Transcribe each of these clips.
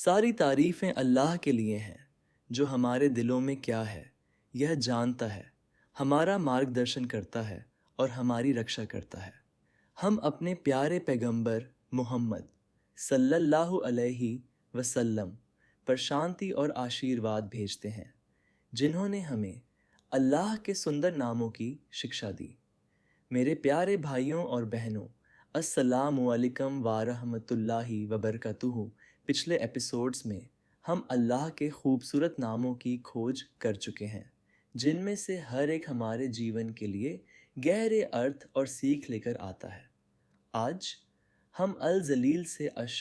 सारी तारीफ़ें अल्लाह के लिए हैं, जो हमारे दिलों में क्या है, यह जानता है, हमारा मार्गदर्शन करता है और हमारी रक्षा करता है। हम अपने प्यारे पैगंबर मोहम्मद सल्लल्लाहु अलैहि वसल्लम पर शांति और आशीर्वाद भेजते हैं, जिन्होंने हमें अल्लाह के सुंदर नामों की शिक्षा दी। मेरे प्यारे भाइयों और बहनों, अस्सलामु अलैकुम व रहमतुल्लाहि व बरकातुहू। पिछले एपिसोड्स में हम अल्लाह के खूबसूरत नामों की खोज कर चुके हैं, जिनमें से हर एक हमारे जीवन के लिए गहरे अर्थ और सीख लेकर आता है। आज हम अल जलील से अश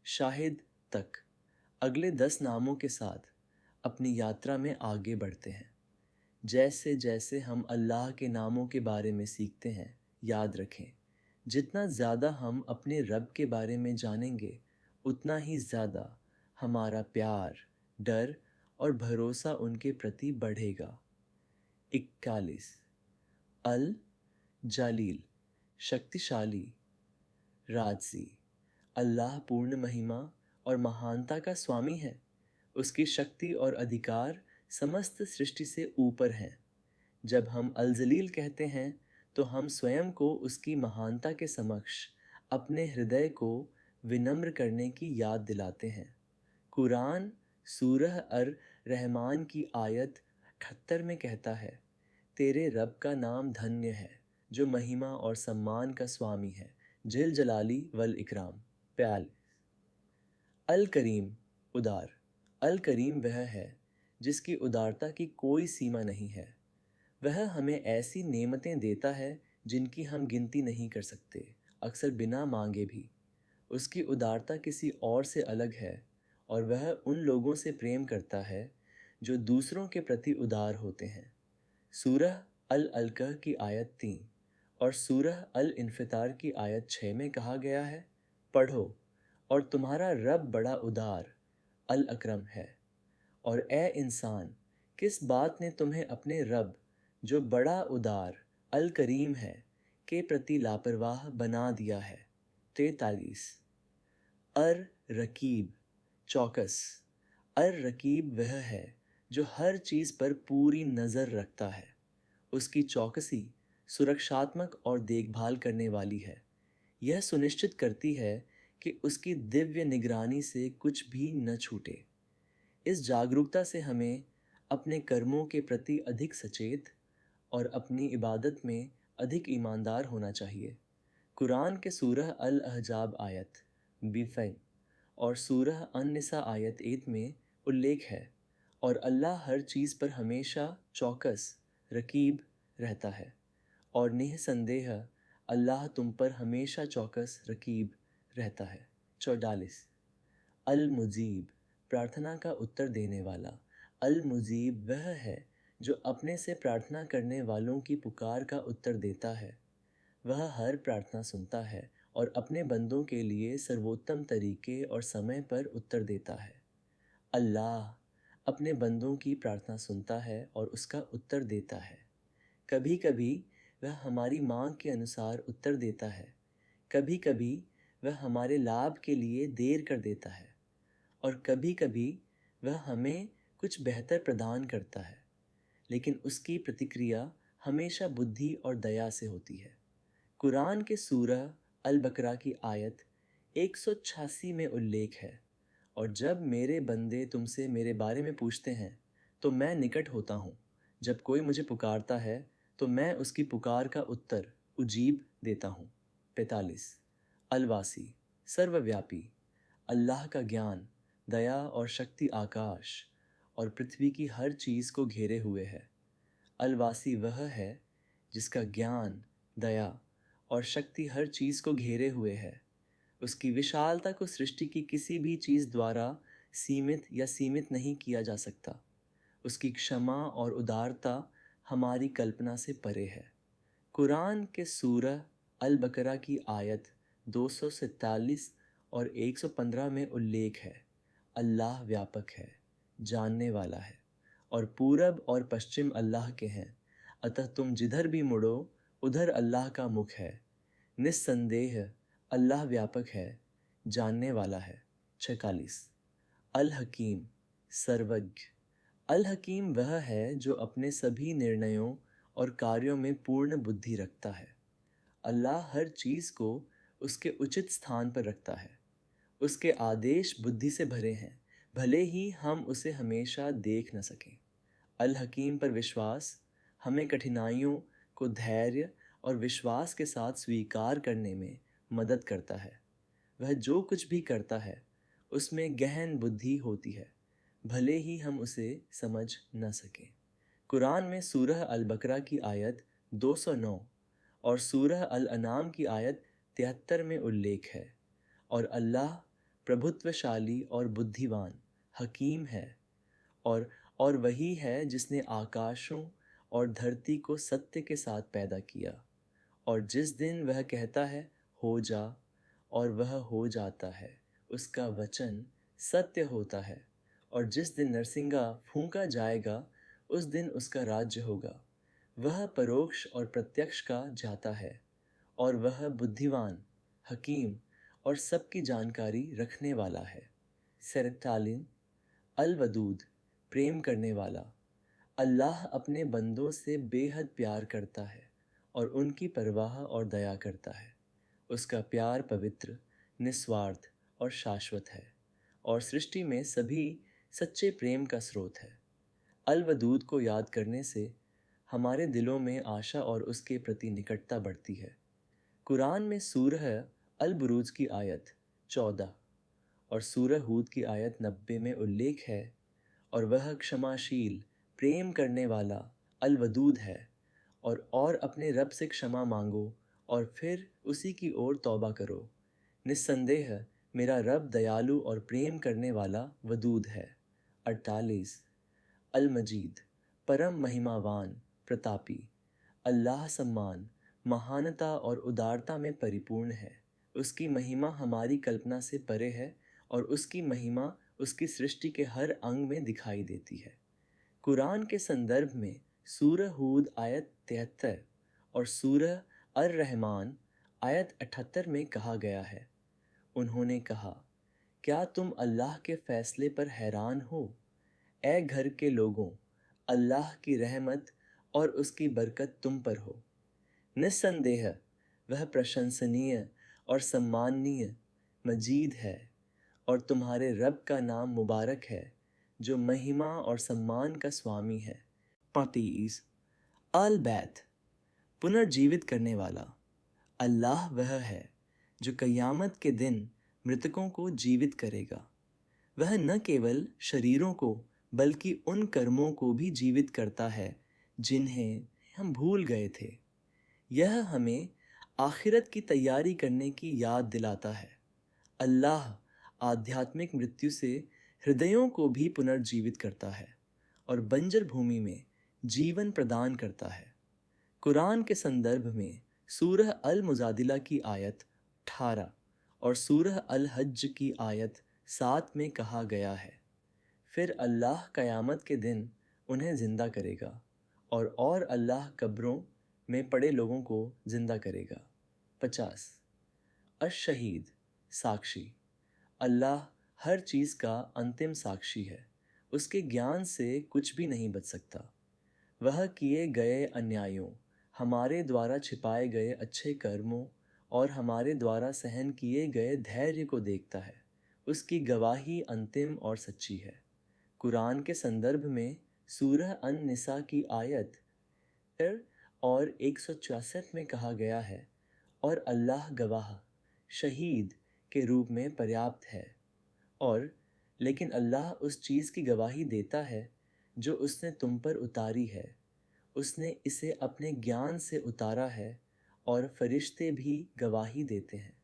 शाहिद तक अगले 10 नामों के साथ अपनी यात्रा में आगे बढ़ते हैं। जैसे जैसे हम अल्लाह के नामों के बारे में सीखते हैं, याद रखें, जितना ज़्यादा हम अपने रब के बारे में जानेंगे, उतना ही ज़्यादा हमारा प्यार, डर और भरोसा उनके प्रति बढ़ेगा। 41। अल जालील, शक्तिशाली, राजसी। अल्लाह पूर्ण महिमा और महानता का स्वामी है। उसकी शक्ति और अधिकार समस्त सृष्टि से ऊपर हैं। जब हम अल जलील कहते हैं, तो हम स्वयं को उसकी महानता के समक्ष अपने हृदय को विनम्र करने की याद दिलाते हैं। कुरान सूरह अर रहमान की आयत 78 में कहता है, तेरे रब का नाम धन्य है, जो महिमा और सम्मान का स्वामी है, जिल जलाली वल इकराम। 42। अल करीम, उदार। अल करीम वह है जिसकी उदारता की कोई सीमा नहीं है। वह हमें ऐसी नेमतें देता है जिनकी हम गिनती नहीं कर सकते, अक्सर बिना मांगे भी। उसकी उदारता किसी और से अलग है, और वह उन लोगों से प्रेम करता है जो दूसरों के प्रति उदार होते हैं। सूरह अल अलकह की आयत 3 और सूरह अल इन्फितार की आयत 6 में कहा गया है, पढ़ो, और तुम्हारा रब बड़ा उदार अल अकरम है। और ए इंसान, किस बात ने तुम्हें अपने रब, जो बड़ा उदार अल करीम है, के प्रति लापरवाह बना दिया है। 43। अर रकीब, चौकस। अर रकीब वह है जो हर चीज़ पर पूरी नज़र रखता है। उसकी चौकसी सुरक्षात्मक और देखभाल करने वाली है। यह सुनिश्चित करती है कि उसकी दिव्य निगरानी से कुछ भी न छूटे। इस जागरूकता से हमें अपने कर्मों के प्रति अधिक सचेत और अपनी इबादत में अधिक ईमानदार होना चाहिए। कुरान के सूरह अल अहजाब आयत 20 और सूरह अन-निसा आयत 8 में उल्लेख है, और अल्लाह हर चीज़ पर हमेशा चौकस रकीब रहता है, और निःसंदेह अल्लाह तुम पर हमेशा चौकस रकीब रहता है। 44। अल मुजीब, प्रार्थना का उत्तर देने वाला। अल मुजीब वह है जो अपने से प्रार्थना करने वालों की पुकार का उत्तर देता है। वह हर प्रार्थना सुनता है और अपने बंदों के लिए सर्वोत्तम तरीके और समय पर उत्तर देता है। अल्लाह अपने बंदों की प्रार्थना सुनता है और उसका उत्तर देता है। कभी कभी वह हमारी मांग के अनुसार उत्तर देता है, कभी कभी वह हमारे लाभ के लिए देर कर देता है, और कभी कभी वह हमें कुछ बेहतर प्रदान करता है, लेकिन उसकी प्रतिक्रिया हमेशा बुद्धि और दया से होती है। कुरान के सूरह अल बकरा की आयत 186 में उल्लेख है, और जब मेरे बंदे तुमसे मेरे बारे में पूछते हैं, तो मैं निकट होता हूँ। जब कोई मुझे पुकारता है, तो मैं उसकी पुकार का उत्तर उजीब देता हूँ। 45। अलवासी, सर्वव्यापी। अल्लाह का ज्ञान, दया और शक्ति आकाश और पृथ्वी की हर चीज़ को घेरे हुए है। अलवासी वह है जिसका ज्ञान, दया और शक्ति हर चीज़ को घेरे हुए है। उसकी विशालता को सृष्टि की किसी भी चीज़ द्वारा सीमित या सीमित नहीं किया जा सकता। उसकी क्षमा और उदारता हमारी कल्पना से परे है। कुरान के सूरह अल बकरा की आयत 247 और 115 में उल्लेख है, अल्लाह व्यापक है, जानने वाला है, और पूरब और पश्चिम अल्लाह के हैं, अतः तुम जिधर भी मुड़ो उधर अल्लाह का मुख है। निस्संदेह अल्लाह व्यापक है, जानने वाला है। 46। अल हकीम, सर्वज्ञ। अल हकीम वह है जो अपने सभी निर्णयों और कार्यों में पूर्ण बुद्धि रखता है। अल्लाह हर चीज़ को उसके उचित स्थान पर रखता है। उसके आदेश बुद्धि से भरे हैं, भले ही हम उसे हमेशा देख न सकें। अल हकीम पर विश्वास हमें कठिनाइयों को धैर्य और विश्वास के साथ स्वीकार करने में मदद करता है। वह जो कुछ भी करता है उसमें गहन बुद्धि होती है, भले ही हम उसे समझ न सकें। कुरान में सूरह अल बकरा की आयत 209 और सूरह अल अनाम की आयत 73 में उल्लेख है। और अल्लाह प्रभुत्वशाली और बुद्धिवान हकीम है। और और वही है जिसने आकाशों और धरती को सत्य के साथ पैदा किया, और जिस दिन वह कहता है हो जा, और वह हो जाता है, उसका वचन सत्य होता है। और जिस दिन नरसिंगा फूंका जाएगा, उस दिन उसका राज्य होगा। वह परोक्ष और प्रत्यक्ष का जाता है, और वह बुद्धिमान, हकीम और सबकी जानकारी रखने वाला है। सेरतालिन अल वदूद, प्रेम करने वाला। अल्लाह अपने बंदों से बेहद प्यार करता है और उनकी परवाह और दया करता है। उसका प्यार पवित्र, निस्वार्थ और शाश्वत है, और सृष्टि में सभी सच्चे प्रेम का स्रोत है। अल वदूद को याद करने से हमारे दिलों में आशा और उसके प्रति निकटता बढ़ती है। कुरान में सूरह अल बुरूज की आयत 14 और सूरह हूद की आयत 90 में उल्लेख है, और वह क्षमाशील, प्रेम करने वाला अल वदूद है। और अपने रब से क्षमा मांगो और फिर उसी की ओर तौबा करो। निस्संदेह मेरा रब दयालु और प्रेम करने वाला वदूद है। 48 अल मजीद, परम महिमावान, प्रतापी। अल्लाह सम्मान, महानता और उदारता में परिपूर्ण है। उसकी महिमा हमारी कल्पना से परे है, और उसकी महिमा उसकी सृष्टि के हर अंग में दिखाई देती है। कुरान के संदर्भ में सूरह हूद आयत 73 और सूरह अर रहमान आयत 78 में कहा गया है, उन्होंने कहा, क्या तुम अल्लाह के फैसले पर हैरान हो? ए घर के लोगों, अल्लाह की रहमत और उसकी बरकत तुम पर हो। निस्संदेह वह प्रशंसनीय और सम्माननीय मजीद है, और तुम्हारे रब का नाम मुबारक है, जो महिमा और सम्मान का स्वामी है। 35 अल बैत, पुनर्जीवित करने वाला। अल्लाह वह है जो क़यामत के दिन मृतकों को जीवित करेगा। वह न केवल शरीरों को बल्कि उन कर्मों को भी जीवित करता है जिन्हें हम भूल गए थे। यह हमें आखिरत की तैयारी करने की याद दिलाता है। अल्लाह आध्यात्मिक मृत्यु से हृदयों को भी पुनर्जीवित करता है और बंजर भूमि में जीवन प्रदान करता है। कुरान के संदर्भ में सूरह अल मुजादिला की आयत 18 और सूरह अल हज्ज की आयत 7 में कहा गया है, फिर अल्लाह क़यामत के दिन उन्हें ज़िंदा करेगा, और अल्लाह कब्रों में पड़े लोगों को ज़िंदा करेगा। 50 अश-शहीद, साक्षी। अल्लाह हर चीज़ का अंतिम साक्षी है। उसके ज्ञान से कुछ भी नहीं बच सकता। वह किए गए अन्यायों, हमारे द्वारा छिपाए गए अच्छे कर्मों और हमारे द्वारा सहन किए गए धैर्य को देखता है। उसकी गवाही अंतिम और सच्ची है। कुरान के संदर्भ में सूरह अन-निसा की आयत और 164 में कहा गया है, और अल्लाह गवाह, शहीद के रूप में पर्याप्त है। लेकिन अल्लाह उस चीज़ की गवाही देता है जो उसने तुम पर उतारी है। उसने इसे अपने ज्ञान से उतारा है, और फरिश्ते भी गवाही देते हैं,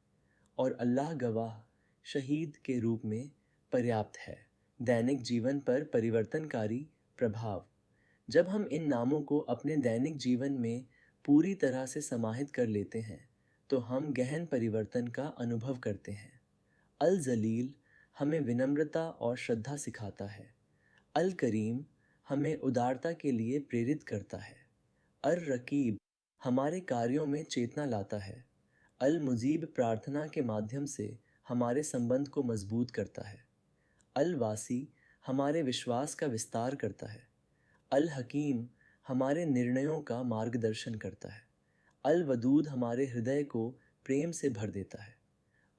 और अल्लाह गवाह, शहीद के रूप में पर्याप्त है। दैनिक जीवन पर परिवर्तनकारी प्रभाव। जब हम इन नामों को अपने दैनिक जीवन में पूरी तरह से समाहित कर लेते हैं, तो हम गहन परिवर्तन का अनुभव करते हैं। अल जलील हमें विनम्रता और श्रद्धा सिखाता है। अल करीम हमें उदारता के लिए प्रेरित करता है। अर रकीब हमारे कार्यों में चेतना लाता है। अल मुजीब प्रार्थना के माध्यम से हमारे संबंध को मजबूत करता है। अल वासी हमारे विश्वास का विस्तार करता है। अल हकीम हमारे निर्णयों का मार्गदर्शन करता है। अल वदूद हमारे हृदय को प्रेम से भर देता है।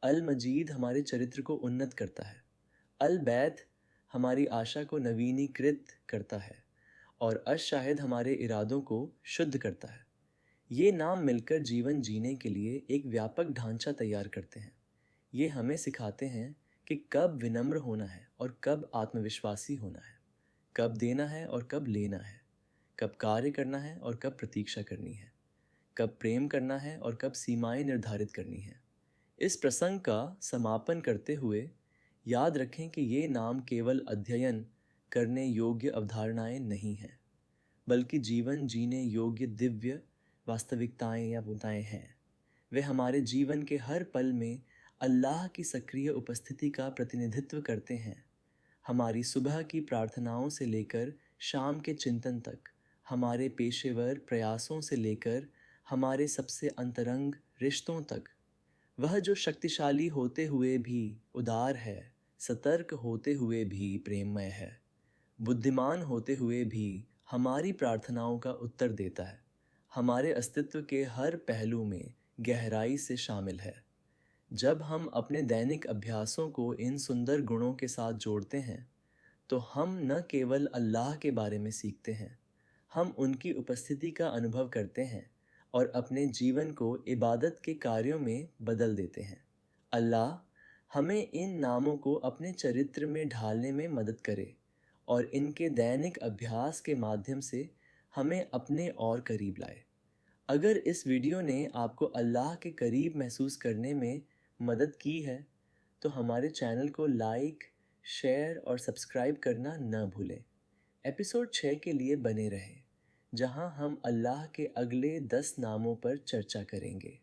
अल मजीद हमारे चरित्र को उन्नत करता है। अल बैत हमारी आशा को नवीनीकृत करता है और अश-शाहिद हमारे इरादों को शुद्ध करता है। ये नाम मिलकर जीवन जीने के लिए एक व्यापक ढांचा तैयार करते हैं। ये हमें सिखाते हैं कि कब विनम्र होना है और कब आत्मविश्वासी होना है, कब देना है और कब लेना है, कब कार्य करना है और कब प्रतीक्षा करनी है, कब प्रेम करना है और कब सीमाएं निर्धारित करनी है। इस प्रसंग का समापन करते हुए याद रखें कि ये नाम केवल अध्ययन करने योग्य अवधारणाएं नहीं हैं, बल्कि जीवन जीने योग्य दिव्य वास्तविकताएं या मुद्दाएं हैं। वे हमारे जीवन के हर पल में अल्लाह की सक्रिय उपस्थिति का प्रतिनिधित्व करते हैं। हमारी सुबह की प्रार्थनाओं से लेकर शाम के चिंतन तक, हमारे पेशेवर प्रयासों से लेकर हमारे सबसे अंतरंग रिश्तों तक, वह जो शक्तिशाली होते हुए भी उदार है, सतर्क होते हुए भी प्रेममय है, बुद्धिमान होते हुए भी हमारी प्रार्थनाओं का उत्तर देता है, हमारे अस्तित्व के हर पहलू में गहराई से शामिल है। जब हम अपने दैनिक अभ्यासों को इन सुंदर गुणों के साथ जोड़ते हैं, तो हम न केवल अल्लाह के बारे में सीखते हैं, हम उनकी उपस्थिति का अनुभव करते हैं और अपने जीवन को इबादत के कार्यों में बदल देते हैं। अल्लाह हमें इन नामों को अपने चरित्र में ढालने में मदद करे और इनके दैनिक अभ्यास के माध्यम से हमें अपने और करीब लाए। अगर इस वीडियो ने आपको अल्लाह के करीब महसूस करने में मदद की है, तो हमारे चैनल को लाइक, शेयर और सब्सक्राइब करना न भूलें। एपिसोड 6 के लिए बने रहें, जहां हम अल्लाह के अगले 10 नामों पर चर्चा करेंगे।